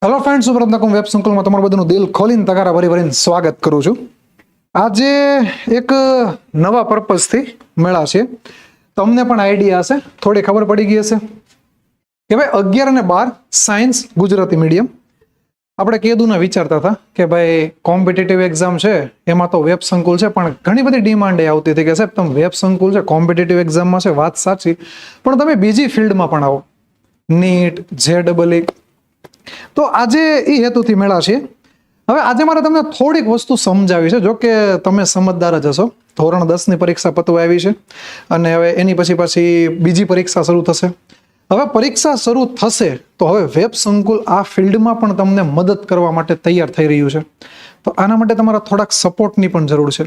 Hello friends, સુપ્રતનકમ web સંકુલમાં તમારું બધાનું દિલ ખોલીને તગારા ભરી ભરીને સ્વાગત કરું છું. આજે એક નવા પર્પઝથી મળ્યા છે. તમને પણ આઈડિયા હશે, થોડી ખબર પડી ગઈ હશે કે ભાઈ 11 અને 12 સાયન્સ ગુજરાતી મીડિયમ આપણે કેદુના વિચારતા હતા કે ભાઈ કોમ્પિટિટિવ એક્ઝામ છે એમાં તો વેબ સંકુલ છે, પણ ઘણી બધી ડિમાન્ડ એ આવતી હતી કે સાહેબ તમે વેબ સંકુલ છે, કોમ્પિટિટિવ એક્ઝામમાં છે, વાત સાચી, પણ તમે બીજી ફિલ્ડમાં પણ આવો, નીટ, JEE. તો આજે એ હેતુથી મેળા છે. હવે આજે મારે તમને થોડીક વસ્તુ સમજાવી છે. જો કે તમે સમજદાર જ હશો, ધોરણ 10 ની પરીક્ષા પતવા આવી છે અને હવે એની પછી બીજી પરીક્ષા શરૂ થશે. હવે પરીક્ષા શરૂ થશે તો હવે વેબ સંકુલ આ ફિલ્ડમાં પણ તમને મદદ કરવા માટે તૈયાર થઈ રહ્યું છે. તો આના માટે તમારા થોડાક સપોર્ટની પણ જરૂર છે.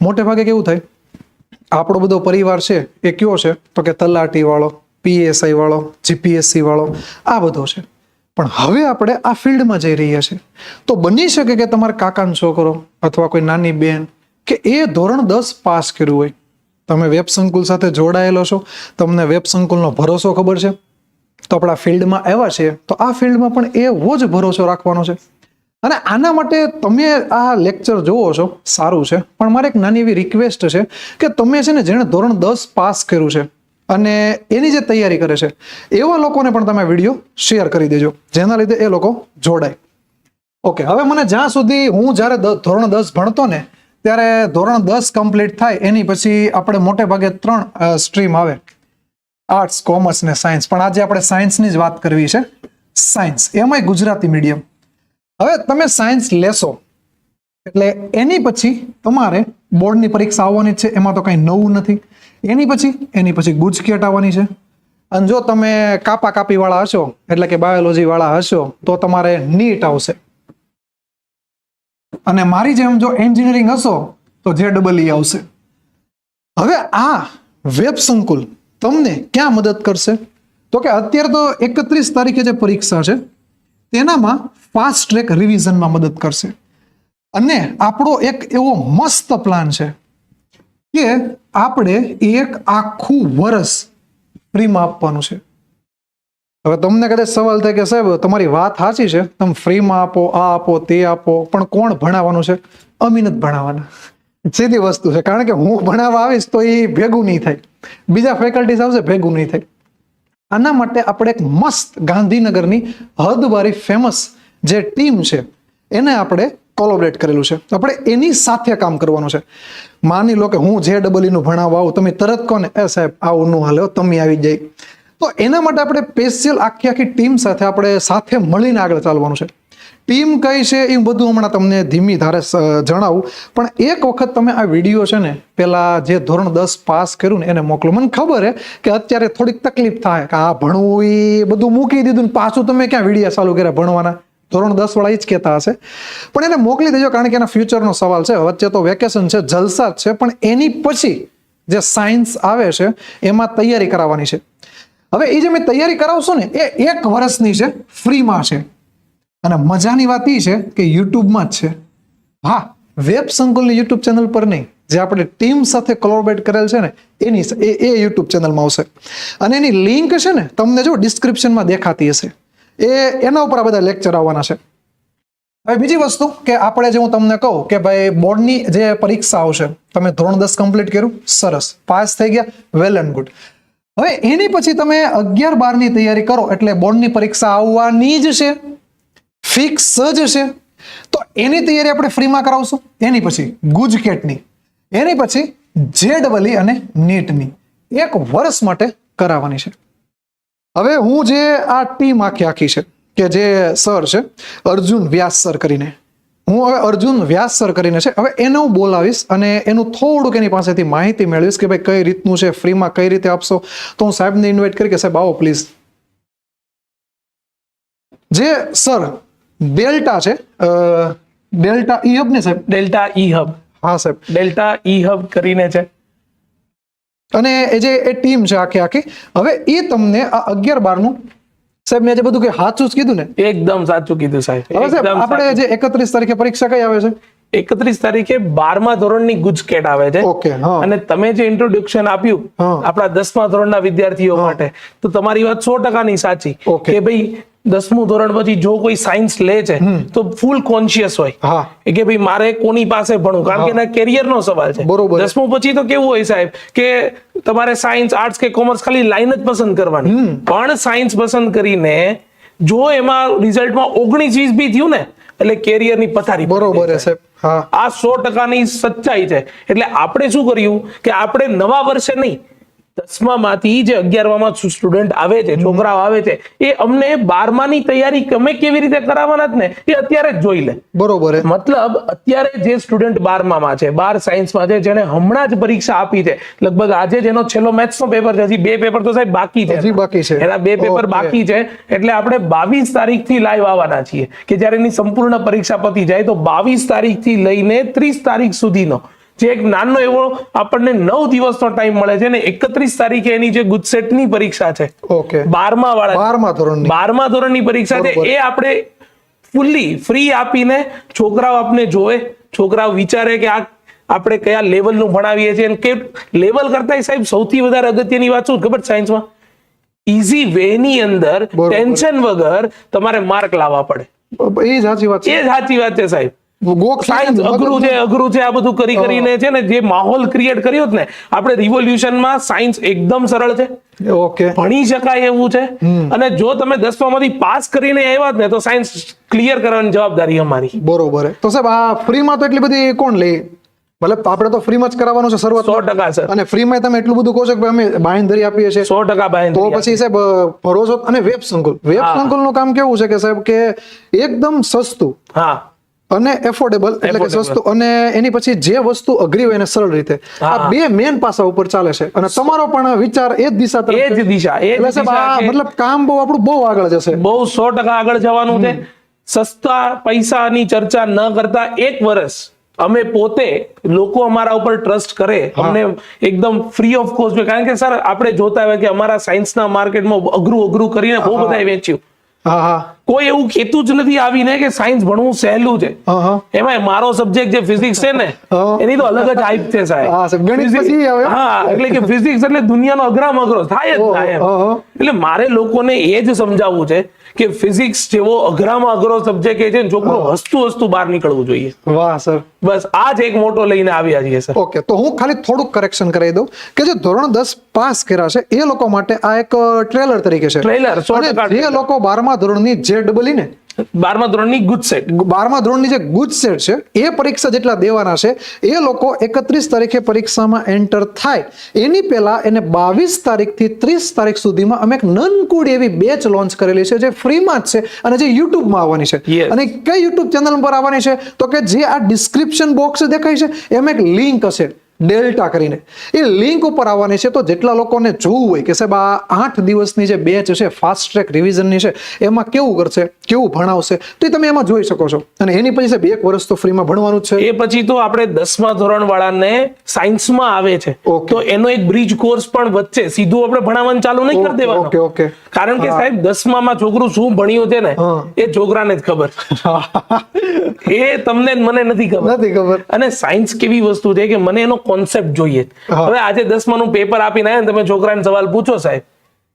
મોટે ભાગે કેવું થાય, આપણો બધો પરિવાર છે એ કયો છે તો કે તલાટી વાળો, PSI વાળો, GPSC વાળો, આ બધો છે. પણ હવે આપણે આ ફિલ્ડમાં જઈ રહ્યા છીએ તો બની શકે કે તમારા કાકાનો છોકરો અથવા કોઈ નાની બેન કે એ ધોરણ 10 પાસ કર્યું હોય, તમે વેબ સંકુલ સાથે જોડાયેલો છો, તમને વેબ સંકુલનો ભરોસો ખબર છે, તો આપણા ફિલ્ડમાં આવ્યા છે તો આ ફિલ્ડમાં પણ એવો જ ભરોસો રાખવાનો છે. અને આના માટે તમે આ લેક્ચર જોવો છો સારું છે, પણ મારે એક નાની એવી રિક્વેસ્ટ છે કે તમે છે ને જેણે ધોરણ 10 પાસ કર્યું છે અને એની જે તૈયારી કરે છે એવા લોકોને પણ તમે વિડીયો શેર કરી દેજો, જેના લીધે એ લોકો જોડાય. ઓકે, હવે મને જ્યાં સુધી હું જ્યારે ધોરણ 10 ભણતો ને ત્યારે ધોરણ 10 કમ્પ્લીટ થાય એની પછી આપણે મોટે ભાગે 3 સ્ટ્રીમ આવે, આર્ટ્સ, કોમર્સ ને સાયન્સ. પણ આજે આપણે સાયન્સની જ વાત કરવી છે. સાયન્સ એમાંય ગુજરાતી મીડિયમ. હવે તમે સાયન્સ લેશો એટલે એની પછી તમારે બોર્ડની પરીક્ષા આવવાની છે, એમાં તો કંઈ નવું નથી. એની પછી ગુજકેટ આવવાની છે. અને જો તમે કાપી વાળા હશો એટલે કે બાયોલોજી વાળા હશો તો તમારે નીટ આવશે. અને મારી જેમ જો એન્જિનિયરિંગ હશો તો JEE આવશે. હવે આ વેબ સંકુલ તમને ક્યાં મદદ કરશે તો કે અત્યારે તો 31 તારીખે જે પરીક્ષા છે તેનામાં ફાસ્ટ ટ્રેક રિવિઝનમાં મદદ કરશે. અને આપણો એક એવો મસ્ત પ્લાન છે કે આપણે એક આખું વર્ષ ફ્રીમાં આપવાનું છે. હવે તમને કદાચ સવાલ થાય કે સાહેબ તમારી વાત સાચી છે, તમે ફ્રીમાં આપો, આ આપો, તે આપો, પણ કોણ ભણાવવાનું છે? અમે નથી ભણાવવાના. સીધી વસ્તુ છે, કારણ કે હું ભણાવવા આવીશ તો એ ભેગું નહીં થાય, બીજા ફેકલ્ટીઝ આવશે, ભેગું નહીં થાય. આના માટે આપણે એક મસ્ત ગાંધીનગરની હદવારી ફેમસ જે ટીમ છે એને આપણે કોલોબરેટ કરેલું છે. આપણે એની સાથે કામ કરવાનું છે. માની લો કે હું JEE નું ભણાવવા આવું, તમે તરત કોને એ સાહેબ આવું ન હાલે, તમે આવી જાય. તો એના માટે આપણે સ્પેશિયલ આખી ટીમ સાથે મળીને આગળ ચાલવાનું છે. ટીમ કઈ છે એ બધું હમણાં તમને ધીમી ધારે જણાવું, પણ એક વખત તમે આ વિડીયો છે ને પેલા જે ધોરણ 10 પાસ કર્યું ને એને મોકલો. મને ખબર છે કે અત્યારે થોડીક તકલીફ થાય કે આ ભણવું એ બધું મૂકી દીધું ને પાછું તમે ક્યાં વિડીયો ચાલુ કર્યા ભણવાના. ધોરણ 10 વાળા જ કહેતા હશે, પણ એને મોકલી દેજો, કારણ કે એના ફ્યુચરનો સવાલ છે. વચ્ચે તો વેકેશન છે, જલસા જ છે, પણ એની પછી જે સાયન્સ આવે છે એમાં તૈયારી કરાવવાની છે. હવે એ જે મેં તૈયારી કરાવશો ને એ 1 વર્ષની છે, ફ્રીમાં છે. અને મજાની વાત એ છે કે યુટ્યુબમાં જ છે. હા, વેબ સંકુલની યુટ્યુબ ચેનલ પર નહીં, જે આપણે ટીમ સાથે કોલોબરેટ કરેલ છે ને એની એ યુટ્યુબ ચેનલમાં આવશે. અને એની લિંક છે ને તમને જો ડિસ્ક્રિપ્શનમાં દેખાતી હશે, એના ઉપર આ બધા લેક્ચર આવવાના છે. હવે બીજી વસ્તુ કે આપણે જે હું તમને કહું કે ભાઈ બોર્ડની જે પરીક્ષા આવશે, તમે ધોરણ 10 કમ્પ્લીટ કર્યું, સરસ, પાસ થઈ ગયા, વેલ એન્ડ ગુડ. હવે એની પછી તમે 11-12 ની તૈયારી કરો એટલે બોર્ડની પરીક્ષા આવવાની જ છે, ફિક્સ જ છે. તો એની તૈયારી આપણે ફ્રીમાં કરાવશું. એની પછી ગુજકેટની, એની પછી JEE અને નીટની 1 વર્ષ માટે કરાવવાની છે. હવે હું જે આ ટીમ આખી છે કે જે સર છે અર્જુન વ્યાસ સર કરીને, હું હવે અર્જુન વ્યાસ સર કરીને છે, હવે એને હું બોલાવીશ અને એનું થોડુંક એની પાસેથી માહિતી મેળવીશ કે ભાઈ કઈ રીતનું છે, ફ્રીમાં કઈ રીતે આપશો. તો હું સાહેબને ઇન્વાઇટ કરી કે સાહેબ આવો પ્લીઝ. જે સર ડેલ્ટા છે, ડેલ્ટા ઈ હબ ને સાહેબ? Delta E hub. હા સાહેબ, ડેલ્ટા ઈ હબ કરીને છે. અને એ જે એ ટીમ છે આખી, હવે એ તમને આ 11-12 નું સાહેબ મેં જે બધું કે સાચું જ કીધું ને? એકદમ સાચું કીધું સાહેબ. હવે સાહેબ આપણે જે 31 તારીખે પરીક્ષા કઈ આવે છે? 31 તારીખે 12મા ધોરણની ગુજકેટ આવે છે. ઓકે, હા. અને તમે જે ઇન્ટ્રોડક્શન આપ્યું હા. આપણા 10મા ધોરણના વિદ્યાર્થીઓ માટે, તો તમારી વાત 100% સાચી ઓકે. કે ભાઈ 10મું ધોરણ પછી જો કોઈ સાયન્સ લે છે તો ફૂલ કોન્શિયસ હોય હા. કે ભાઈ મારે કોની પાસે ભણવું, કારણ કે એના કેરિયરનો સવાલ છે. બરોબર. 10મું પછી તો કેવું હોય સાહેબ કે તમારે સાયન્સ, આર્ટ્સ કે કોમર્સ ખાલી લાઈન જ પસંદ કરવાની, પણ સાયન્સ પસંદ કરીને જો એમાં રિઝલ્ટમાં 19-20 બી થયું ને એટલે કેરિયરની પથારી પડી બરોબર જાય. છે સાહેબ. હા. આ 100%ની સચ્ચાઈ છે. એટલે આપણે શું કર્યું કે આપણે નવા વર્ષે નહીં, 10મામાંથી જે 11માં સ્ટુડન્ટ આવે છે, છોકરાઓ આવે છે, એ અમને 12માની તૈયારી અમે કેવી રીતે કરાવવાના જ ને એ અત્યારે જ જોઈ લે. બરોબર છે. મતલબ અત્યારે જે સ્ટુડન્ટ 12માં છે, 12 સાયન્સમાં છે, જેને હમણાં જ પરીક્ષા આપી છે, લગભગ આજે જેનો છેલ્લો મેથ્સનો પેપર છે, હજી 2 પેપર તો સાહેબ બાકી છે, હજી બાકી છે. એના 2 પેપર ઓકે. બાકી છે. એટલે આપણે 22 તારીખથી લાઈવ આવવાના છીએ કે જ્યારે એની સંપૂર્ણ પરીક્ષા પતી જાય તો 22 તારીખથી લઈને 30 તારીખ સુધીનો જે એક નાનો એવો આપણને 9 દિવસનો ટાઈમ મળે છે ને 31 તારીખે એની જે ગુજસેટની પરીક્ષા છે, ઓકે. 12મા વાળા 12મા ધોરણની. 12મા ધોરણની પરીક્ષા છે, બરોબર. એ આપણે ફૂલ્લી ફ્રી આપીને છોકરાઓ આપણે જોવે, છોકરાઓ વિચારે કે આ આપણે કયા લેવલનું ભણાવીએ છીએ, અને કે લેવલ કરતા સાહેબ સૌથી વધારે અગત્યની વાત શું ખબર સાયન્સમાં, ઈઝી વે ની અંદર બરોબર. ટેન્શન વગર તમારે માર્ક લાવવા પડે. એ જ સાચી વાત એ છે. જ સાચી વાત છે સાહેબ. ગોખ સાયન્સ અઘરું છે આ બધું કરીને છે ને જે માહોલ ક્રિએટ કર્યો ને આપણે રિવોલ્યુશનમાં, સાયન્સ એકદમ સરળ છે, ઓકે. ભણી શકાય એવું છે. અને જો તમે 10મામાંથી પાસ કરીને આવ્યા જ ને તો સાયન્સ ક્લિયર કરવાની જવાબદારી અમારી. બરોબર છે. તો સાહેબ આ ફ્રીમાં તો એટલી બધી કોણ લે? મતલબ આપણે તો ફ્રીમાં જ કરાવવાનું છે શરૂઆત. 100% સર, અને ફ્રીમાં તમે એટલું બધું કહો છો કે ભાઈ અમે બાંહેધરી આપીએ છીએ, 100% તો બાંહેધરી પછી સાહેબ ભરોસો. અને વેબ સંકુલ, વેબ સંકુલનું કામ કેવું છે કે સાહેબ કે એકદમ સસ્તું હા અને એફોર્ડેબલ, એટલે કે સસ્તું, અને એની પછી જે વસ્તુ અઘરી હોય એને સરળ રીતે, આ બે મેન પાસા ઉપર ચાલે છે. અને તમારો પણ વિચાર એ જ દિશા તરફ એ જ છે. દિશા, એ જ એટલે સાહેબ આ દિશા મતલબ કામ બહુ આપણું બહુ આગળ જશે. બહુ 100% આગળ જવાનું છે. સસ્તા પૈસાની ચર્ચા ન કરતા 1 વર્ષ અમે પોતે, લોકો અમારા ઉપર ટ્રસ્ટ કરે, અમને એકદમ ફ્રી ઓફ કોસ્ટ. કારણ કે સર આપણે જોતા હોય કે અમારા સાયન્સના માર્કેટમાં અઘરું કરીને બહુ બધાએ વેચ્યું. હા હા કોઈ એવું કહેતું જ નથી આવીને કે સાયન્સ ભણવું સહેલું છે. હા હા. એમાં મારો સબ્જેક્ટ જે ફિઝિક્સ છે ને હા. એની તો અલગ જ હાઈપ છે સાહેબ. હા સાહેબ, ગણિત પછી આવે. હા, એટલે કે ફિઝિક્સ એટલે દુનિયાનો અઘરામાં અઘરો થાય જ થાય એમ. હા, હા. એટલે મારે લોકોને એ જ સમજાવવું છે કે ફિઝિક્સ જેવો અઘરામાં અઘરો સબ્જેક્ટ એ છે ને, છોકરો હસતું બાર નીકળવું જોઈએ. વાહ સર. બસ આ જ એક મોટો લઈને આવ્યા છીએ સર. ઓકે, તો હું ખાલી થોડુંક કરેક્શન કરાવી દઉં કે જે ધોરણ 10 પાસ કર્યા છે એ લોકો માટે આ એક ટ્રેલર તરીકે છે. Trailer, 100% અને જે લોકો 12મા ધોરણની JEE ને 12મા ધોરણની ગુજસેટ, 12મા ધોરણની જે ગુજસેટ છે એ પરીક્ષા જેટલા દેવાના છે એ લોકો 31 તારીખે પરીક્ષામાં એન્ટર થાય એની પહેલા એને 22 તારીખથી 30 તારીખ સુધીમાં અમે એક નનકુડી એવી બેચ લોન્ચ કરેલી છે જે ફ્રીમાં જ છે અને જે યુટ્યુબમાં આવવાની છે. Yes. અને કઈ યુટ્યુબ ચેનલ પર આવવાની છે તો કે જે આ ડિસ્ક્રિપ્શન બોક્સ દેખાય છે એમાં એક લિંક હશે ડેલ્ટા કરીને, એ લિંક ઉપર આવવાની છે. તો જેટલા લોકોને જોવું હોય કે સાહેબ આ 8 દિવસની જે બેચ છે ફાસ્ટ ટ્રેક રિવિઝનની છે એમાં કેવું કરશે, કેવું ભણાવશે, તો એ તમે એમાં જોઈ શકો છો. અને એની પછી સાહેબ 1 વર્ષ તો ફ્રીમાં ભણવાનું જ છે. એ પછી તો આપણે 10મા ધોરણ વાળાને સાયન્સમાં આવે છે Okay. તો એનો એક બ્રિજ કોર્સ પણ વચ્ચે સીધું આપણે ભણાવવાનું ચાલુ નહીં કરી દેવાનું. Okay okay. કારણ કે સાહેબ 10મામાં છોકરું શું ભણ્યું છે ને હા. એ છોકરાને જ ખબર, એ તમને ને મને નથી ખબર. નથી ખબર. અને સાયન્સ કેવી વસ્તુ છે કે મને એનો કોન્સેપ્ટ જોઈએ. હા. હવે આજે 10માનું પેપર આપીને આવ્યા ને તમે છોકરાને સવાલ પૂછો સાહેબ,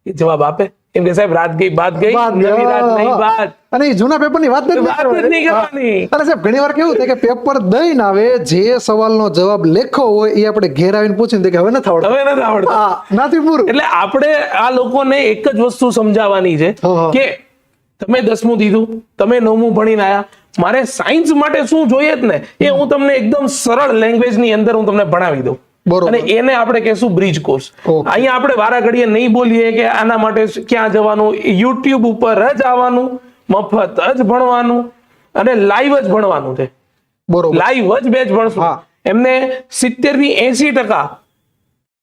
એ જવાબ આપે એમ કે સાહેબ રાત ગઈ બાત ગઈ, બાત ગઈ. નવી રાત નહીં હા. બાત. અને એ જૂના પેપરની વાત જ વાત જ નહીં કરવાની. અને સાહેબ ઘણીવાર કેવું થાય કે પેપર દઈને આવે, જે સવાલનો જવાબ લેખો હોય એ આપણે ઘેર આવીને પૂછીને કે હવે નથી આવડતું. હવે નથી આવડતું. હા, નથી પૂરું. એટલે આપણે આ લોકોને એક જ વસ્તુ સમજાવવાની છે હા. કે તમે 10મું દીધું, તમે 9મું ભણીને આયા, મારે સાયન્સ માટે શું જોઈએ જ ને એ હું તમને એકદમ સરળ લેંગ્વેજ ની અંદર હું તમને ભણાવી દઉં. બરોબર. અને એને આપણે કહેશું બ્રિજ કોર્સ. Okay. અહીંયા આપણે વારા ઘડીએ નહીં બોલીએ કે આના માટે ક્યાં જવાનું, યુટ્યુબ ઉપર જ આવવાનું, મફત જ ભણવાનું અને લાઈવ જ ભણવાનું છે. બરોબર. લાઈવ જ બેચ ભણશું. હા. એમને 70 થી 80%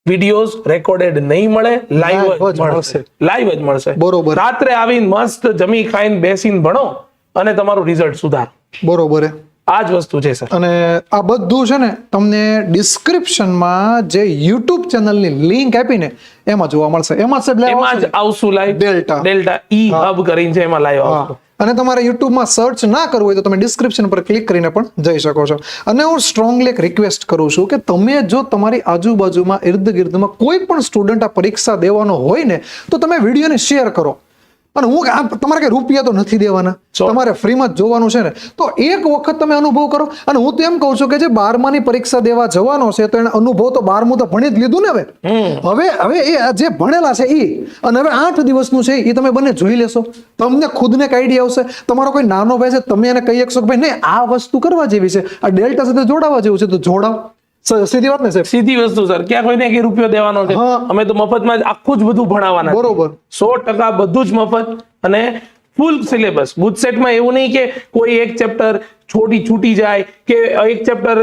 વિડીયોઝ રેકોર્ડેડ નહીં મળે, લાઈવ Live જ જ મળશે. મળશે. લાઈવ જ મળશે. બરોબર. રાત્રે આવીને મસ્ત જમી ખાઈને બેસીને ભણો અને તમારું રિઝલ્ટ સુધારો. બરોબર છે. આ જ વસ્તુ છે સર. અને આ બધું છે ને તમને ડિસ્ક્રિપ્શનમાં જે યુટ્યુબ ચેનલની લિંક આપીને એમાં જોવા મળશે. એમાં સાહેબ live એમાં જ આવશે. આવશું live. Delta. Delta E hub કરીને છે એમાં લાઈવ હા. આવશું. અને તમારે યુટ્યુબમાં સર્ચ ના કરવું હોય તો તમે ડિસ્ક્રિપ્શન પર ક્લિક કરીને પણ જઈ શકો છો. અને હું સ્ટ્રોંગલી એક રિક્વેસ્ટ કરું છું કે તમે જો તમારી આજુબાજુમાં ઇર્દ ગિર્દમાં કોઈ પણ સ્ટુડન્ટ આ પરીક્ષા દેવાનો હોય ને તો તમે વિડીયોને શેર કરો. અને તમારે કઈ રૂપિયા તો નથી દેવાના, તમારે ફ્રીમાં જ જોવાનું છે ને, તો એક વખત તમે અનુભવ કરો. અને હું તો એમ કહું છું કે જે 12માની પરીક્ષા દેવા જવાનો છે તો એને અનુભવ તો 12મું તો ભણી જ લીધું ને. હવે એ જે ભણેલા છે એ અને હવે 8 દિવસનું છે એ તમે બંને જોઈ લેશો, તમને ખુદને એક આઈડિયા આવશે. તમારો કોઈ નાનો ભાઈ છે, તમે એને કહી શકશો કે ભાઈ નહીં આ વસ્તુ કરવા જેવી છે, આ ડેલ્ટા સાથે જોડાવા જેવું છે તો જોડાવ. સીધી વાત ને સાહેબ, સીધી વસ્તુ સર. ક્યાં કોઈને એક રૂપિયો દેવાનો છે? અમે તો મફતમાં જ આખું જ બધું ભણાવવાના. બરોબર, 100% બધું જ મફત અને ફૂલ સિલેબસ. ગુજસેટમાં એવું નહીં કે કોઈ એક ચેપ્ટર છૂટી જાય કે એક ચેપ્ટર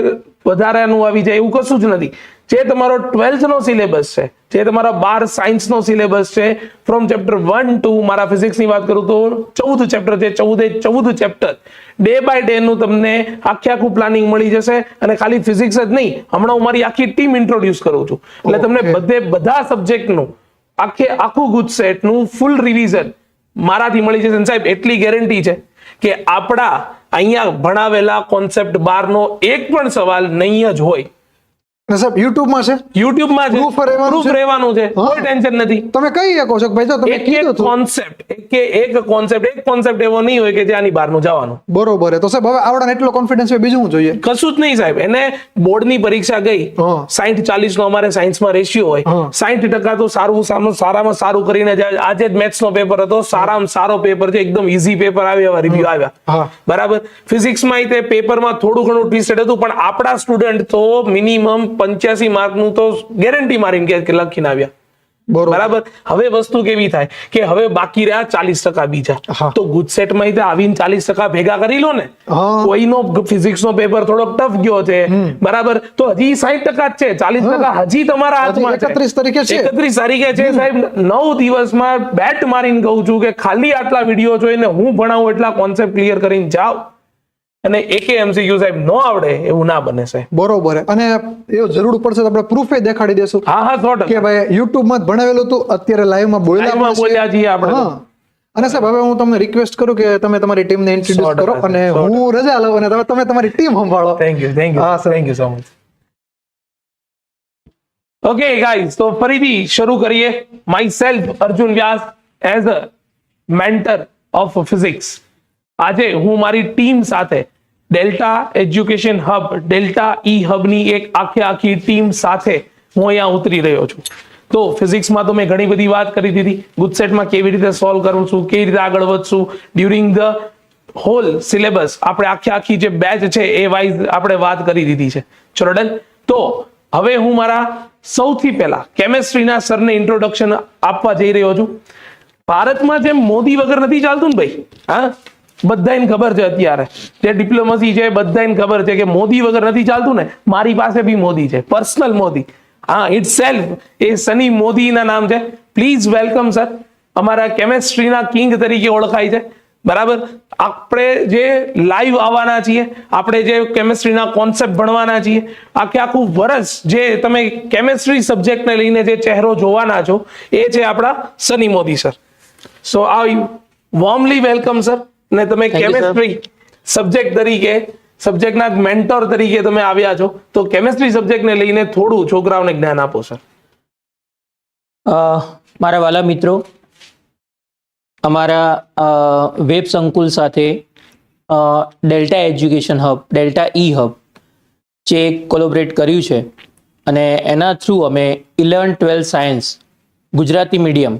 વધારાનું આવી જાય, એવું કશું જ નથી. જે તમારો 12th નો સિલેબસ છે, જે તમારા 12 સાયન્સ નો સિલેબસ છે, ફ્રોમ ચેપ્ટર 1 to મારા ફિઝિક્સ ની વાત કરું તો 14 ચેપ્ટર છે, 14 ચેપ્ટર ડે બાય ડે નું તમને આખું પ્લાનિંગ મળી જશે. અને ખાલી ફિઝિક્સ જ નહીં, હમણાં હું મારી આખી ટીમ ઇન્ટ્રોડ્યુસ કરું છું, એટલે તમને બધા સબ્જેક્ટનું આખું ગુજસેટ નું ફૂલ રિવિઝન મારાથી મળી જશે. સાહેબ એટલી ગેરંટી છે કે આપણા અહીંયા ભણાવેલા કોન્સેપ્ટ 12 નો એક પણ સવાલ નહીં જ હોય. સાહેબ યુટ્યુબમાં છે, યુટ્યુબમાં છે, Proof રહેવાનું છે, કોઈ ટેન્શન નથી. તમે કહી શકો છો કે ભાઈ જો તમે કીધું હતું એક કોન્સેપ્ટ એવો નહીં હોય કે જે આની બહારનું જવાનું. બરોબર છે. તો સાહેબ હવે આવડાને એટલો કોન્ફિડન્સ છે, બીજું શું જોઈએ? કશું જ નહીં સાહેબ. એને બોર્ડની પરીક્ષા ગઈ 60-40 નો અમારે સાયન્સમાં રેશિયો હોય, 60% તો સારામાં સારું કરીને જાય. આજે જ મેથ્સ નો પેપર હતો, સારામાં સારો પેપર છે, એકદમ ઈઝી પેપર આવ્યા, રિવ્યુ આવ્યા, બરાબર. ફિઝિક્સમાં તે પેપરમાં થોડું ઘણું ટ્વિસ્ટેડ હતું, પણ આપણા સ્ટુડન્ટ તો મિનિમમ 85 માર્કનું તો ગેરંટી મારીને કે લખીને આવ્યા, બરાબર. હવે વસ્તુ કેવી થાય કે હવે બાકી રહ્યા 40% બીજા, તો ગુજસેટમાં આવીને 40% ભેગા કરી લો ને. કોઈનો ફિઝિક્સ નો પેપર થોડોક ટફ ગયો છે, બરાબર, તો હજી 60% જ છે, 40% હજી તમારા હાથમાં છે. 31 તારીખે છે સાહેબ. 9 દિવસમાં બેટ મારીને કહું છું કે ખાલી આટલા વિડીયો જોઈને હું ભણાવું એટલા કોન્સેપ્ટ ક્લિયર કરીને જાઓ. અને એકે MCQ સાહેબ નો આવડે એવું ના બને સાહેબ. બરોબર. અને એવું જરૂર પડશે તો આપણે પ્રૂફે દેખાડી દેશું. હા 100% કે ભાઈ યુટ્યુબ માં જ ભણાવેલું હતું, અત્યારે લાઈવ માં બોલ્યા છીએ આપણે. અને સાહેબ હવે હું તમને રિક્વેસ્ટ કરું કે તમે તમારી ટીમને ઇન્ટ્રોડ્યુસ કરો અને હું રજા લઉં અને તમે તમારી ટીમ સંભાળો. Thank you so much. Okay guys, તો ફરીથી શરૂ કરીએ. Myself Arjun Vyas as a mentor of physics. આજે હું મારી ટીમ સાથે Delta education hub, Delta E હબની એક આખી ટીમ સાથે હું અહીંયા ઉતરી રહ્યો છું. તો ફિઝિક્સમાં તો મેં ઘણી બધી વાત કરી દીધી, ગુજસેટમાં કેવી રીતે સોલ્વ કરું છું, કેવી રીતે આગળ વધશું, ડ્યુરિંગ ધ હોલ સિલેબસ આપણે આખી જે બેચ છે એ વાઇઝ આપણે વાત કરી દીધી છે. ચલો ડન. તો હવે હું મારા સૌથી પહેલા કેમેસ્ટ્રીના સરને ઇન્ટ્રોડક્શન આપવા જઈ રહ્યો છું. ભારતમાં જેમ મોદી વગર નથી ચાલતું ને ભાઈ, હા, બધાને ખબર છે. અત્યારે જે ડિપ્લોમસી છે બધાને ખબર છે કે મોદી વગર નથી ચાલતું ને. મારી પાસે બી મોદી છે, પર્સનલ મોદી. હા, ઇટ સેલ્ફ એ સની મોદીના નામ છે. Please welcome sir. અમારા કેમેસ્ટ્રીના કિંગ તરીકે ઓળખાય છે, બરાબર. આપણે જે લાઈવ આવવાના છીએ, આપણે જે કેમેસ્ટ્રીના કોન્સેપ્ટ ભણવાના છીએ, આખું વર્ષ જે તમે કેમેસ્ટ્રી સબ્જેક્ટને લઈને જે ચહેરો જોવાના છો એ છે આપણા Sunny Modi sir. So I warmly welcome sir. ને તમે કેમેસ્ટ્રી સબ્જેક્ટ તરીકે, સબ્જેક્ટના મેન્ટર તરીકે તમે આવ્યા છો, તો કેમેસ્ટ્રી સબ્જેક્ટને લઈને થોડું છોકરાઓને જ્ઞાન આપો સર. મારા વાલા મિત્રો, અમારા વેબ સંકુલ સાથે ડેલ્ટા એજ્યુકેશન હબ, ડેલ્ટા ઈ હબ જે કોલોબરેટ કર્યું છે અને એના થ્રુ અમે 11-12 સાયન્સ ગુજરાતી મીડિયમ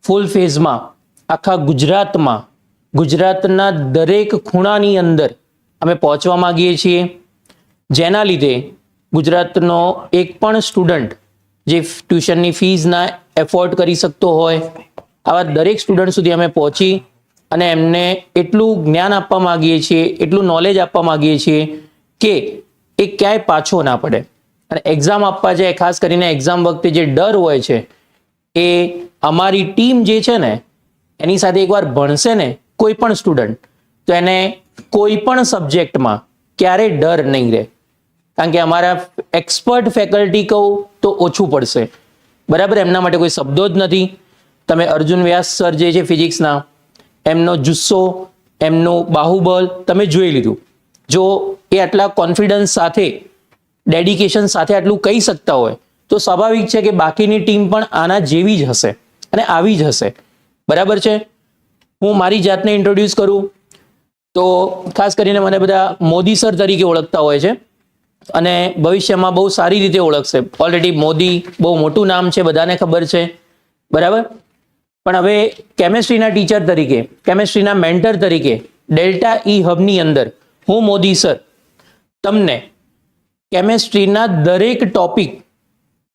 ફૂલ ફેઝમાં આખા ગુજરાતમાં, ગુજરાતના દરેક ખૂણાની અંદર અમે પહોંચવા માંગીએ છીએ. જેના લીધે ગુજરાતનો એક પણ સ્ટુડન્ટ જે ટ્યુશનની ફીઝ ના એફોર્ડ કરી શકતો હોય, આવા દરેક સ્ટુડન્ટ સુધી અમે પહોંચી અને એમને એટલું જ્ઞાન આપવા માંગીએ છીએ, એટલું નોલેજ આપવા માંગીએ છીએ કે એ ક્યાંય પાછો ના પડે. અને એક્ઝામ આપવા જાય, ખાસ કરીને એક્ઝામ વખતે જે ડર હોય છે એ અમારી ટીમ જે છે ને એની સાથે એકવાર ભણશે ને કોઈ પણ સ્ટુડન્ટ, તો એને કોઈ પણ સબ્જેક્ટમાં ક્યારેય ડર નહીં રહે. કારણ કે અમારા એક્સપર્ટ ફેકલ્ટી કહું તો ઓછું પડશે, બરાબર. એમના માટે કોઈ શબ્દો જ નથી. તમે અર્જુન વ્યાસ સર જે છે ફિઝિક્સના, એમનો જુસ્સો, એમનું બાહુબળ તમે જોઈ લીધું. જો એ આટલા કોન્ફિડન્સ સાથે ડેડિકેશન સાથે આટલું કહી શકતા હોય તો સ્વાભાવિક છે કે બાકીની ટીમ પણ આના જેવી જ હશે અને આવી જ હશે. બરાબર છે. હું મારી જાતને ઇન્ટ્રોડ્યુસ કરું તો ખાસ કરીને મને બધા મોદી સર તરીકે ઓળખતા હોય છે અને ભવિષ્યમાં બહુ સારી રીતે ઓળખશે. ઓલરેડી મોદી બહુ મોટું નામ છે, બધાને ખબર છે. બરાબર. પણ હવે કેમેસ્ટ્રીના ટીચર તરીકે, કેમેસ્ટ્રીના મેન્ટર તરીકે ડેલ્ટા ઈ હબની અંદર હું મોદી સર તમને કેમેસ્ટ્રીના દરેક ટોપિક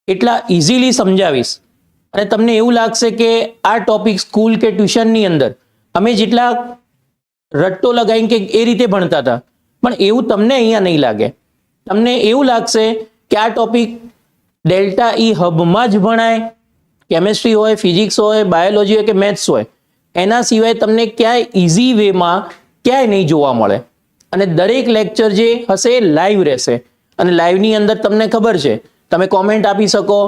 એટલા ઇઝીલી સમજાવીશ અને તમને એવું લાગશે કે આ ટોપિક સ્કૂલ કે ટ્યુશનની અંદર અમે જેટલા રટ્ટો લગાવીને કે એ રીતે ભણતા હતા, પણ એવું તમને અહીંયા નહીં લાગે. તમને એવું લાગશે કે આ ટોપિક ડેલ્ટા ઈ હબમાં જ ભણાય. કેમેસ્ટ્રી હોય, ફિઝિક્સ હોય, બાયોલોજી હોય કે મેથ્સ હોય, એના સિવાય તમને ક્યાંય ઇઝી વેમાં ક્યાંય નહીં જોવા મળે. અને દરેક લેક્ચર જે હશે એ લાઈવ રહેશે અને લાઈવની અંદર તમને ખબર છે તમે કોમેન્ટ આપી શકો,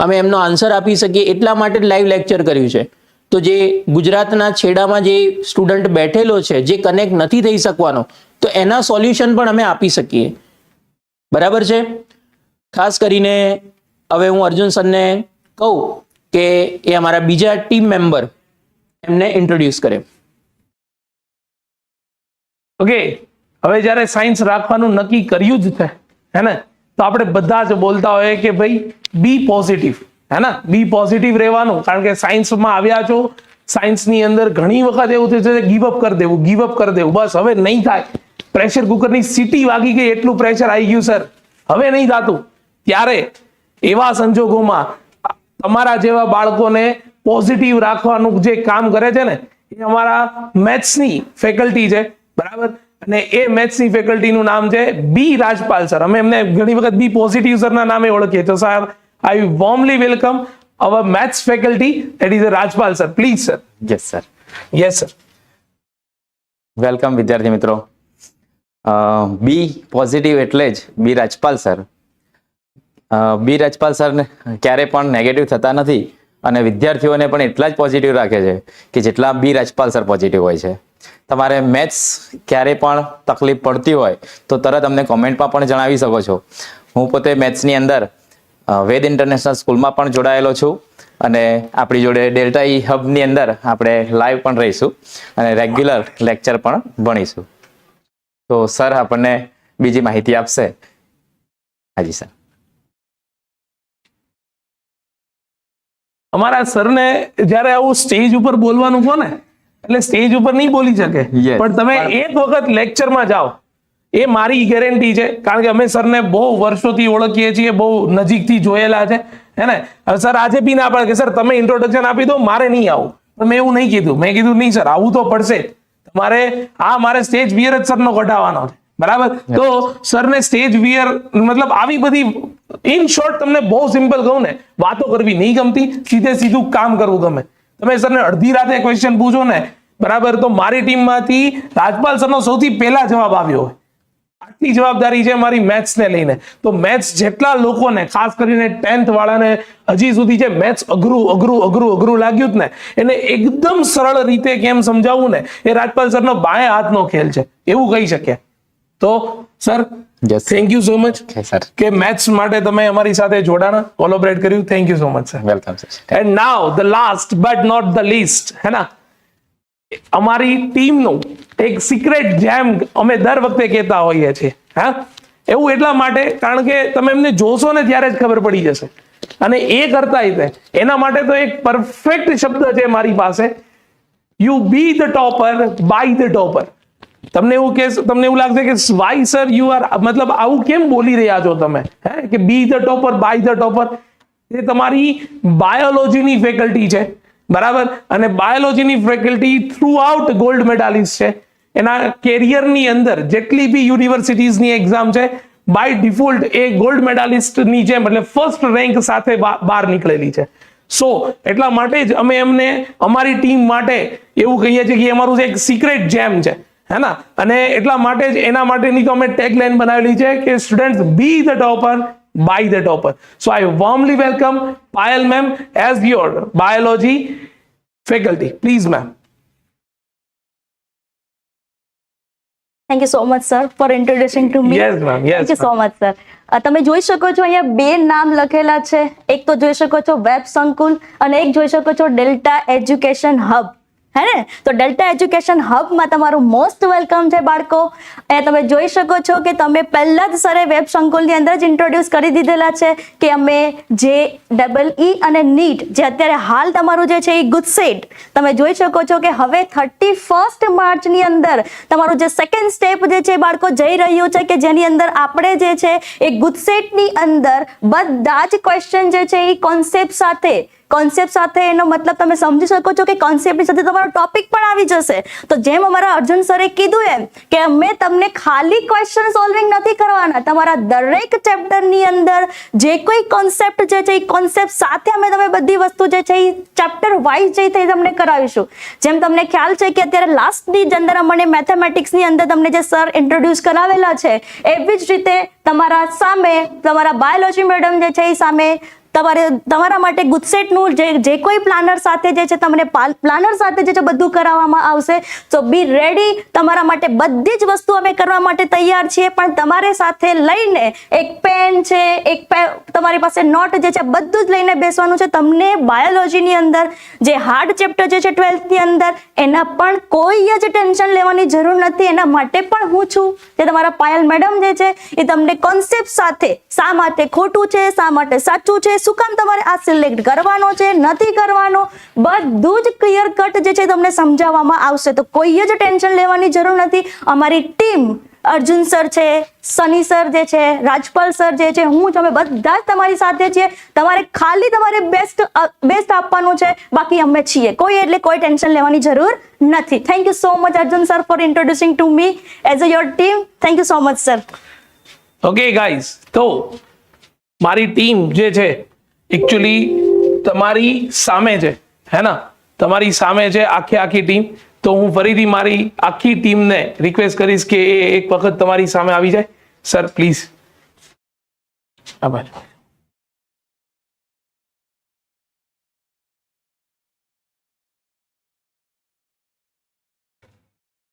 અમે એમનો આન્સર આપી શકીએ, એટલા માટે લાઈવ લેક્ચર કર્યું છે. તો જે ગુજરાતના છેડામાં જે સ્ટુડન્ટ બેઠેલો છે, જે કનેક્ટ નથી થઈ શકવાનો, તો એના સોલ્યુશન પણ અમે આપી શકીએ. બરાબર છે. ખાસ કરીને હવે હું અર્જુન સરને કહું કે એ અમારા બીજા ટીમ મેમ્બર એમને ઇન્ટ્રોડ્યુસ કરે. ઓકે, હવે જ્યારે સાયન્સ રાખવાનું નક્કી કર્યું જ છે, હે ને, તો આપણે બધા જ બોલતા હોઈએ કે ભાઈ બી પોઝિટિવ, હે ને, બી પોઝિટિવ રહેવાનું. કારણ કે સાયન્સમાં આવ્યા છો, સાયન્સની અંદર ઘણી વખત એવું થયું છે ગીવ અપ કરી દેવું, ગીવ અપ કરી દેવું, બસ હવે નહીં થાય, પ્રેશર કુકરની સીટી વાગી ગઈ, એટલું પ્રેશર આવી ગયું સર, હવે નહીં થતું. ત્યારે એવા સંજોગોમાં તમારા જેવા બાળકોને પોઝિટિવ રાખવાનું જે કામ કરે છે ને, એ અમારા મેથ્સની ફેકલ્ટી છે. બરાબર. અને એ મેથ્સની ફેકલ્ટીનું નામ છે બી રાજપાલ સર. અમે એમને ઘણી વખત બી પોઝિટિવ સરના નામે ઓળખીએ. તો sir, I warmly welcome our maths faculty, that is Rajpal sir. Please sir. Yes sir. Yes sir. Welcome વિદ્યાર્થી મિત્રો. બી પોઝિટિવ એટલે જ B Rajpal sir. B Rajpal sir ક્યારે પણ નેગેટિવ થતા નથી અને વિદ્યાર્થીઓને પણ એટલા જ પોઝિટિવ રાખે છે કે જેટલા બી રાજપાલ સર પોઝિટિવ હોય છે. તમારે મેથ્સ ક્યારે પણ તકલીફ પડતી હોય તો તરત અમને કોમેન્ટમાં પણ જણાવી શકો છો. હું પોતે મેથ્સની અંદર વેદ ઇન્ટરનેશનલ સ્કૂલમાં પણ જોડાયેલો છું અને આપણી જોડે ડેલ્ટા ઈ હબની અંદર આપણે લાઈવ પણ રહીશું અને રેગ્યુલર લેક્ચર પણ ભણીશું. તો સર આપણને બીજી માહિતી આપશે. હાજી સર. અમારા સરને જ્યારે આવું સ્ટેજ ઉપર બોલવાનું કહો ને, એટલે સ્ટેજ ઉપર નહીં બોલી શકે, Yes. પણ તમે એક વખત લેક્ચરમાં જાઓ, એ મારી ગેરંટી છે. કારણ કે અમે સરને બહુ વર્ષોથી ઓળખીએ છીએ, બહુ નજીકથી જોયેલા છે, હે ને. હવે સર આજે બી ના પાડે કે સર તમે ઇન્ટ્રોડક્શન આપી દો, મારે નહીં આવું. પણ મેં એવું નહીં કીધું. મેં કીધું નહીં સર, આવું તો પડશે તમારે. મારે સ્ટેજ વિયર જ સરનો કઢાવવાનો છે. બરાબર. તો સરને સ્ટેજ વિયર મતલબ આવી બધી, ઇન શોર્ટ તમને બહુ સિમ્પલ કહું ને, વાતો કરવી નહીં ગમતી, સીધે સીધું કામ કરવું ગમે. તમે સરને અડધી રાતે ક્વેશ્ચન પૂછો ને, બરાબર, તો મારી ટીમમાંથી રાજપાલ સરનો સૌથી પહેલા જવાબ આવ્યો હોય. આટલી જવાબદારી છે મારી મેથ્સને લઈને. તો મેથ્સ જેટલા લોકોને, ખાસ કરીને 10th વાળાને હજી સુધી જે મેથ્સ અઘરું લાગ્યું જ ને, એને એકદમ સરળ રીતે કેમ સમજાવવું ને, એ રાજપાલ સરનો બાએ હાથનો ખેલ છે, એવું કહી શકીએ. તો sir, Yes. Thank you so much sir. કે મેથ્સ માટે તમે અમારી સાથે જોડાણા, કોલોબરેટ કર્યું. Thank you so much sir. Welcome sir. And now the last but not the least, હે ના, અમારી ટીમનું એક સિક્રેટ જેમ અમે દર વખતે કહેતા હોઈએ છીએ. હા, એવું એટલા માટે કારણ કે તમે એમને જોશો ને ત્યારે જ ખબર પડી જશે. અને એ કરતા એના માટે તો એક પરફેક્ટ શબ્દ છે મારી પાસે, you be the topper by the topper. તમને એવું લાગશે કે વાય સર યુ આર, મતલબ આવું કેમ બોલી રહ્યા છો તમે, હે, કે be the topper by the topper. એ તમારી બાયોલોજીની ફેકલ્ટી છે. બરાબર. અને બાયોલોજીની faculty throughout gold medalist છે. એના કેરિયરની અંદર જેટલી બી યુનિવર્સિટીઝની એક્ઝામ છે, બાય ડિફોલ્ટ એ ગોલ્ડ મેડાલિસ્ટની જેમ, એટલે ફર્સ્ટ રેન્ક સાથે બહાર નીકળેલી છે. સો એટલા માટે જ અમે એમને અમારી ટીમ માટે એવું કહીએ છીએ કે અમારું એક સિક્રેટ જેમ છે, હે ના. અને એટલા માટે જ એના માટેની તો અમે ટેગલાઇન બનાવેલી છે કે students be the topper by the topper. So I warmly welcome Payal ma'am as your biology faculty. Please ma'am. Thank you so much sir for introducing to me. Yes, ma'am. Yes, thank you so much sir. તમે જોઈ શકો છો અહીંયા બે નામ લખેલા છે. એક તો જોઈ શકો છો વેબ સંકુલ અને એક જોઈ શકો છો ડેલ્ટા એજ્યુકેશન હબ. હે ને? તો ડેલ્ટા એજ્યુકેશન હબમાં તમારું મોસ્ટ વેલકમ છે બાળકો. એ તમે જોઈ શકો છો કે તમે પહેલા જ સરે વેબ સંકુલની અંદર જ ઇન્ટ્રોડ્યુસ કરી દીધેલા છે કે અમે JEE અને નીટ જે અત્યારે હાલ તમારું જે છે એ ગુજસેટ તમે જોઈ શકો છો કે હવે 31 માર્ચની અંદર તમારું જે સેકન્ડ સ્ટેપ જે છે બાળકો જઈ રહ્યું છે કે જેની અંદર આપણે જે છે એ ગુજસેટની અંદર બધા જ ક્વેશ્ચન જે છે એ કોન્સેપ્ટ સાથે એનો મતલબ તમે સમજી શકો છો કે કોન્સેપ્ટની સાથે તમારો ટોપિક પણ આવી જશે. તો જેમ અમારા અર્જુન સરે કીધું એમ કે અમે તમને ખાલી ક્વેશ્ચન સોલ્વિંગ નથી કરવાના, તમારા દરેક ચેપ્ટરની અંદર જે કોઈ કોન્સેપ્ટ જે છે એ કોન્સેપ્ટ સાથે અમે તમે બધી વસ્તુ જે છે એ ચેપ્ટર વાઇઝ જે છે તમને કરાવીશું. જેમ તમને ખ્યાલ છે કે અત્યારે લાસ્ટની જ અંદર અમને મેથેમેટિક્સની અંદર તમને જે સર ઇન્ટ્રોડ્યુસ કરાવેલા છે એવી જ રીતે તમારા સામે તમારા બાયોલોજી મેડમ જે છે એ સામે તમારા માટે ગુજસેટનું જે કોઈ પ્લાનર સાથે જે છે તમને પ્લાનર સાથે જે છે બધું કરાવવામાં આવશે. સો બી રેડી, તમારા માટે બધી જ વસ્તુ અમે કરવા માટે તૈયાર છીએ, પણ તમારે સાથે લઈને એક પેન છે, તમારી પાસે નોટ જે છે બધું જ લઈને બેસવાનું છે. તમને બાયોલોજીની અંદર જે હાર્ડ ચેપ્ટર જે છે 12th ની અંદર એના પણ કોઈ જ ટેન્શન લેવાની જરૂર નથી. એના માટે પણ હું છું જે તમારા પાયલ મેડમ જે છે એ તમને કોન્સેપ્ટ સાથે શા માટે ખોટું છે, શા માટે સાચું છે, શું કામ તમારે આ સિલેક્ટ કરવાનો છે, નથી કરવાનો, બધું જ ક્લિયર કટ જે છે તમને સમજાવવામાં આવશે. તો કોઈ જ ટેન્શન લેવાની જરૂર નથી. અમારી ટીમ અર્જુન સર છે, સની સર જે છે, રાજપાલ સર જે છે, હું અમે બધા જ તમારી સાથે છીએ. તમારે ખાલી તમારે બેસ્ટ આપવાનું છે, બાકી અમે છીએ. કોઈ ટેન્શન લેવાની જરૂર નથી. Thank you so much Arjun sir for introducing to me as a your team. Thank you so much sir. Okay guys, તો મારી ટીમ જે છે એકચ્યુઅલી તમારી સામે છે, હે ના? તમારી સામે છે આખી ટીમ. તો હું ફરીથી મારી આખી ટીમને રિક્વેસ્ટ કરીશ કે એ એક વખત તમારી સામે આવી જાય. Sir please. આભાર.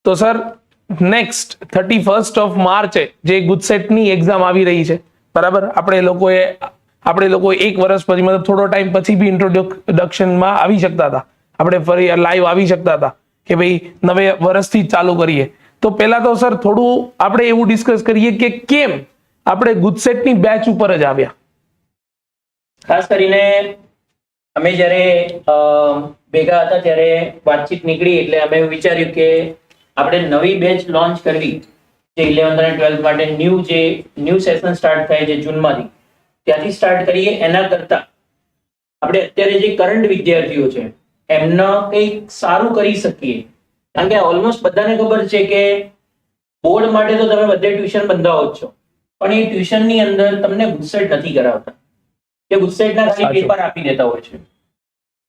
તો સર નેક્સ્ટ 31 માર્ચે જે ગુજસેટની એક્ઝામ આવી રહી છે, બરાબર? આપણે લોકો એક વર્ષ પછી મતલબ થોડો ટાઈમ પછી બી ઇન્ટ્રોડક્શનમાં આવી શકતા હતા, આપણે ફરી લાઈવ આવી શકતા હતા કે ભાઈ નવે વર્ષથી જ ચાલુ કરીએ. તો પહેલા તો સર થોડું આપણે એવું ડિસ્કસ કરીએ કે કેમ આપણે ગુજસેટની બેચ ઉપર જ આવ્યા. ખાસ કરીને અમે જ્યારે ભેગા હતા ત્યારે વાતચીત નીકળી એટલે અમે વિચાર્યું કે આપણે નવી બેચ લોન્ચ કરવી, જે 11th અને 12th માટે ન્યૂ સેશન સ્ટાર્ટ થાય છે જૂનમાંથી, ત્યાંથી સ્ટાર્ટ કરીએ. એના કરતા આપણે અત્યારે જે કરંટ વિદ્યાર્થીઓ છે એમને કંઈક સારું કરી શકીએ. કારણ કે ઓલમોસ્ટ બધાને ખબર છે કે બોર્ડ માટે તો તમે બધે ટ્યુશન બંધાવો જ છો, પણ એ ટ્યુશનની અંદર તમને ગુજસેટ નથી કરાવતા. કે ગુજસેટના ખાલી પેપર આપી દેતા હોય છે.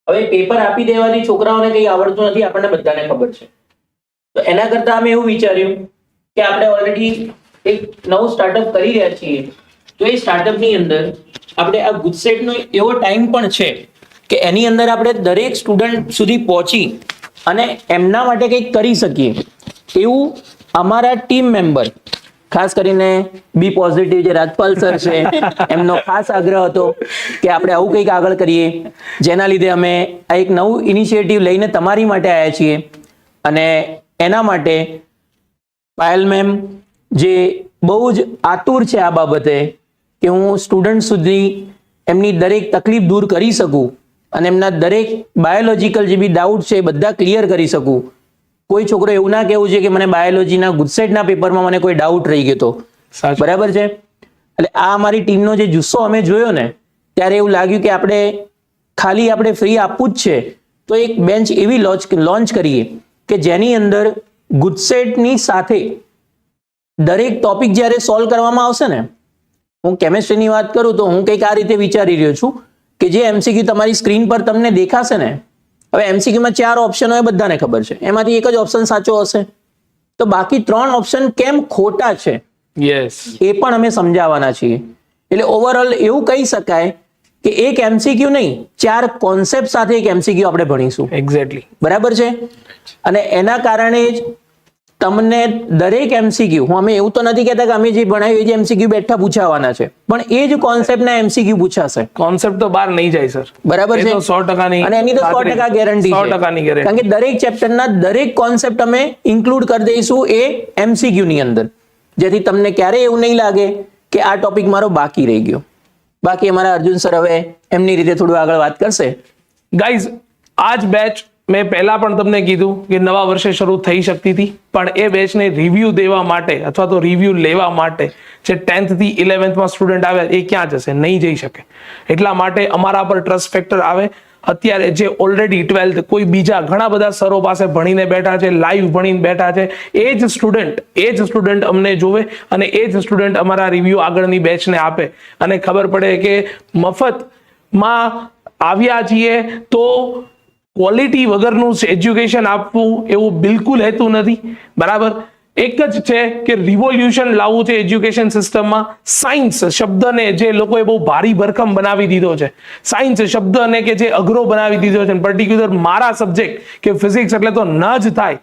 હવે પેપર આપી દેવાથી છોકરાઓને કંઈ આવડતું નથી, આપણને બધાને ખબર છે. તો એના કરતા અમે એવું વિચાર્યું કે આપણે ઓલરેડી એક નવું સ્ટાર્ટઅપ કરી રહ્યા છીએ, તો એ સ્ટાર્ટઅપની અંદર આપણે આ ગુજસેટનો એવો ટાઈમ પણ છે કે એની અંદર આપણે દરેક સ્ટુડન્ટ સુધી પહોંચી અને એમના માટે કંઈક કરી શકીએ. એવું અમારા ટીમ મેમ્બર, ખાસ કરીને બી પોઝિટિવ જે રાજપાલ સર છે, એમનો ખાસ આગ્રહ હતો કે આપણે આવું કંઈક આગળ કરીએ, જેના લીધે અમે આ એક નવું ઇનિશિયેટિવ લઈને તમારી માટે આવ્યા છીએ. અને એના માટે પાયલ મેમ જે બહુ જ આતુર છે આ બાબતે કે હું સ્ટુડન્ટ સુધી એમની દરેક તકલીફ દૂર કરી શકું અને એમના દરેક બાયોલોજીકલ જે બી ડાઉટ છે એ બધા ક્લિયર કરી શકું. કોઈ છોકરો એવું ના કહેવું છે કે મને બાયોલોજીના ગુજસેટના પેપરમાં મને કોઈ ડાઉટ રહી ગયો તો. બરાબર છે? એટલે આ અમારી ટીમનો જે જુસ્સો અમે જોયો ને ત્યારે એવું લાગ્યું કે આપણે ફ્રી આપવું જ છે, તો એક બેન્ચ એવી લોન્ચ કરીએ કે જેની અંદર ગુજસેટની સાથે દરેક ટોપિક જ્યારે સોલ્વ કરવામાં આવશે ને, હું કેમેસ્ટ્રીની વાત કરું તો હું કંઈક આ રીતે વિચારી રહ્યો છું કે જે એમસીક્યુ તમારી સ્ક્રીન પર તમને દેખાશે ને, હવે એમસીક્યુમાં 4 ઓપ્શન હોય, બધાને ખબર છે, એમાંથી એક જ ઓપ્શન સાચો હશે, તો બાકી 3 ઓપ્શન કેમ ખોટા છે એ પણ અમે સમજાવવાના છીએ. એટલે ઓવરઓલ એવું કહી શકાય કે એક એમસીક્યુ નહીં, 4 કોન્સેપ્ટ સાથે એક એમસીક્યુ આપણે ભણીશું. એક્ઝેક્ટલી. બરાબર છે? અને એના કારણે જ તમને દરેક એમસીક્યુ, હું અમે એવું તો નથી કહેતા કે અમે જે ભણાવ્યું એ જ એમસીક્યુ બેઠા પૂછાવાના છે, પણ એ જ કોન્સેપ્ટના એમસીક્યુ પૂછાશે. કોન્સેપ્ટ તો બહાર નહીં જાય સર, બરાબર એ છે? તો 100% અને એની તો 100% ગેરંટી 100% guarantee. કારણ કે દરેક ચેપ્ટરના દરેક કોન્સેપ્ટ અમે ઇન્ક્લુડ કરી દઈશું એ એમસીક્યુ ની અંદર, જેથી તમને ક્યારેય એવું નહીં લાગે કે આ ટોપિક મારો બાકી રહી ગયો. બાકી અમારા અર્જુન સર હવે એમની રીતે થોડું આગળ વાત કરશે. ગાઈઝ, આ જ બેચ મેં પહેલા પણ તમને કીધું કે નવા વર્ષે શરૂ થઈ શકતી હતી, પણ એ બેચને રિવ્યુ દેવા માટે અથવા તો રિવ્યુ લેવા માટે જે 10th થી 11th માં સ્ટુડન્ટ આવ્યા એ ક્યાં જશે? નહીં જઈ શકે. એટલા માટે અમારા પર ટ્રસ્ટ ફેક્ટર આવે. અત્યારે જે ઓલરેડી 12th કોઈ બીજા ઘણા બધા સરો પાસે ભણીને બેઠા છે, લાઈવ ભણીને બેઠા છે, એ જ સ્ટુડન્ટ અમને જોવે અને એ જ સ્ટુડન્ટ અમારા રિવ્યુ આગળની બેચને આપે અને ખબર પડે કે મફતમાં આવ્યા છીએ તો ક્વોલિટી વગરનું એજ્યુકેશન આપવું એવું બિલકુલ હેતુ નથી. બરાબર? એક જ છે કે રિવોલ્યુશન લાવવું છે એજ્યુકેશન સિસ્ટમમાં. સાયન્સ શબ્દને જે લોકોએ બહુ ભારી ભરખમ બનાવી દીધો છે, સાયન્સ શબ્દને કે જે અઘરો બનાવી દીધો છે, પર્ટિક્યુલર મારા સબ્જેક્ટ કે ફિઝિક્સ એટલે તો ન જ થાય,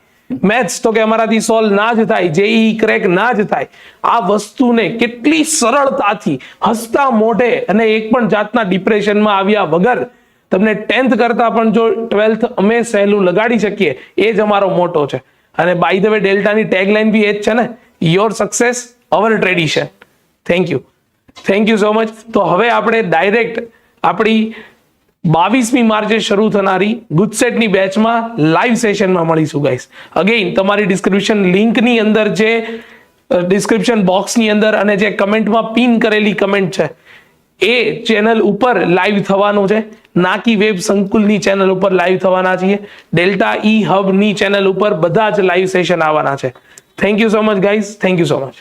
મેથ્સ તો કે અમારાથી સોલ્વ ના જ થાય, જેઈ ક્રેક ના જ થાય, આ વસ્તુને કેટલી સરળતાથી હસતા મોઢે અને એક પણ જાતના ડિપ્રેશનમાં આવ્યા વગર તમને 10th કરતા પણ જો 12th અમે સહેલું લગાડી શકીએ, એ જ અમારો મોટો છે. અને બાય ધ વે ડેલ્ટાની ટેગલાઇન બી એ જ છે ને, your success our tradition. Thank you so much. તો હવે આપણે ડાયરેક્ટ આપણી 22મી માર્ચે શરૂ થનારી ગુજસેટની બેચમાં લાઈવ સેશનમાં મળીશું ગાઈસ. અગેઇન તમારી ડિસ્ક્રિપ્શન લિંકની અંદર જે ડિસ્ક્રિપ્શન બોક્સની અંદર અને જે કમેન્ટમાં પિન કરેલી કમેન્ટ છે એ ચેનલ ઉપર લાઈવ થવાનું છે, ના કે વેબ સંકુલની ચેનલ ઉપર લાઈવ થવાના છીએ. ડેલ્ટા ઈ હબની ચેનલ ઉપર બધા જ લાઈવ સેશન આવવાના છે. Thank you so much guys, thank you so much.